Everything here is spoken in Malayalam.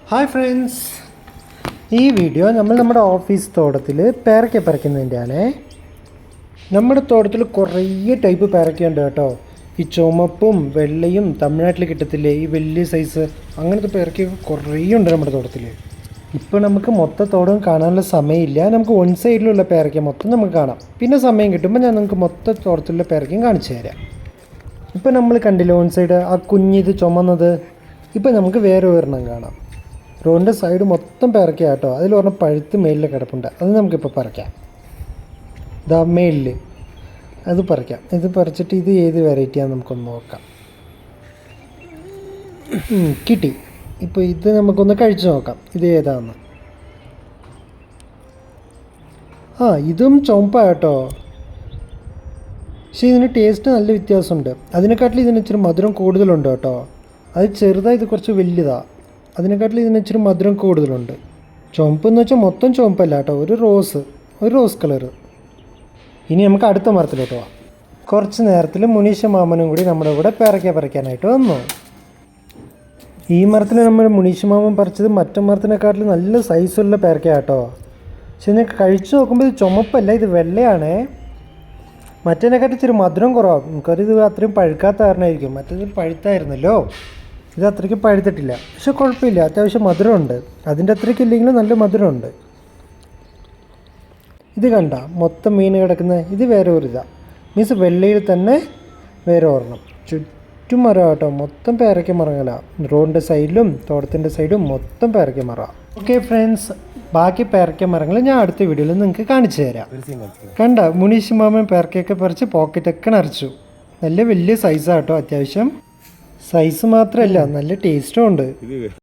ഹായ് ഫ്രണ്ട്സ്, ഈ വീഡിയോ നമ്മുടെ ഓഫീസ് തോട്ടത്തിൽ പേരയ്ക്ക പറിക്കുന്നതിൻ്റെയാണ്. നമ്മുടെ തോട്ടത്തിൽ കുറേ ടൈപ്പ് പേരയ്ക്കയുണ്ട് കേട്ടോ. ഈ ചുമപ്പും വെള്ളയും തമിഴ്നാട്ടിൽ കിട്ടത്തില്ലേ, ഈ വലിയ സൈസ്, അങ്ങനത്തെ പേരയ്ക്ക കുറേ ഉണ്ട് നമ്മുടെ തോട്ടത്തിൽ. ഇപ്പോൾ നമുക്ക് മൊത്തം തോട്ടം കാണാനുള്ള സമയമില്ല. നമുക്ക് വൺ സൈഡിലുള്ള പേരയ്ക്ക മൊത്തം നമുക്ക് കാണാം. പിന്നെ സമയം കിട്ടുമ്പോൾ ഞാൻ നിങ്ങൾക്ക് മൊത്തം തോട്ടത്തിലുള്ള പേരയ്ക്കയും കാണിച്ചു തരാം. ഇപ്പോൾ നമ്മൾ കണ്ടില്ല വൺ സൈഡ് ആ കുഞ്ഞിത് ചുമന്നത്. ഇപ്പോൾ നമുക്ക് വേറെ ഒരെണ്ണം കാണാം. റോഡിൻ്റെ സൈഡ് മൊത്തം പറിക്കാം കേട്ടോ. അതിൽ പറഞ്ഞാൽ പഴുത്ത് മേലിൽ കിടപ്പുണ്ട്, അത് നമുക്കിപ്പോൾ പറിക്കാം. ഇതാ മേലിൽ അത് പറിക്കാം. ഇത് പറിച്ചിട്ട് ഇത് ഏത് വെറൈറ്റിയാണെന്ന് നമുക്കൊന്ന് നോക്കാം. കിട്ടി. ഇപ്പോൾ ഇത് നമുക്കൊന്ന് കഴിച്ചു നോക്കാം, ഇത് ഏതാണെന്ന്. ഇതും ചുമപ്പാണ് കേട്ടോ. പക്ഷേ ഇതിന് ടേസ്റ്റ് നല്ല വ്യത്യാസമുണ്ട്. അതിനെക്കാട്ടിലും ഇതിന് ഇച്ചിരി മധുരം കൂടുതലുണ്ട് കേട്ടോ. അത് ചെറുതായി, ഇത് കുറച്ച് വലുതാണ്. അതിനെക്കാട്ടിലും ഇതിന് ഇച്ചിരി മധുരം കൂടുതലുണ്ട്. ചുവപ്പ് എന്ന് വെച്ചാൽ മൊത്തം ചുവപ്പല്ല കേട്ടോ, ഒരു റോസ് കളറ്. ഇനി നമുക്ക് അടുത്ത മരത്തിലോട്ട് പോവാം. കുറച്ച് നേരത്തിൽ മുനീഷ മാമനും കൂടി നമ്മുടെ കൂടെ പേരയ്ക്ക പറിക്കാനായിട്ട് വന്നു. ഈ മരത്തിൽ നമ്മൾ മുനീഷ മാമൻ പറിച്ചത് മറ്റു മരത്തിനെക്കാട്ടിലും നല്ല സൈസുള്ള പേരയ്ക്ക കേട്ടോ. പക്ഷെ ഇതിനെ കഴിച്ചു നോക്കുമ്പോൾ ഇത് ചുമപ്പല്ല, ഇത് വെള്ളയാണേ. മറ്റേതിനെക്കാട്ടി ഇച്ചിരി മധുരം കുറവാകും. നമുക്കറിയത് അത്രയും പഴുക്കാത്ത കാരണമായിരിക്കും. മറ്റേത് പഴുത്തായിരുന്നല്ലോ, ഇത് അത്രയ്ക്ക് പഴുത്തിട്ടില്ല. പക്ഷെ കുഴപ്പമില്ല, അത്യാവശ്യം മധുരമുണ്ട്. അതിൻ്റെ അത്രയ്ക്ക് ഇല്ലെങ്കിലും നല്ല മധുരമുണ്ട്. ഇത് കണ്ട മൊത്തം മീൻ കിടക്കുന്ന ഇത് വേറെ ഒരു ഇതാണ്. മീൻസ് വെള്ളയിൽ തന്നെ വേറെ ഒരെണ്ണം. ചുറ്റും മരം കേട്ടോ, മൊത്തം പേരയ്ക്ക മരങ്ങളാണ്. റോഡിൻ്റെ സൈഡിലും തോട്ടത്തിൻ്റെ സൈഡും മൊത്തം പേരയ്ക്ക മരം. ഓക്കെ ഫ്രണ്ട്സ്, ബാക്കി പേരയ്ക്ക മരങ്ങൾ ഞാൻ അടുത്ത വീഡിയോയിൽ നിങ്ങൾക്ക് കാണിച്ചു തരാം. കണ്ട മുനീഷ് മാമൻ പേരയ്ക്കൊക്കെ പറിച്ച് പോക്കറ്റൊക്കെ നിറച്ചു. നല്ല വലിയ സൈസാണ് കേട്ടോ. അത്യാവശ്യം സൈസ് മാത്രമല്ല, നല്ല ടേസ്റ്റും ഉണ്ട്.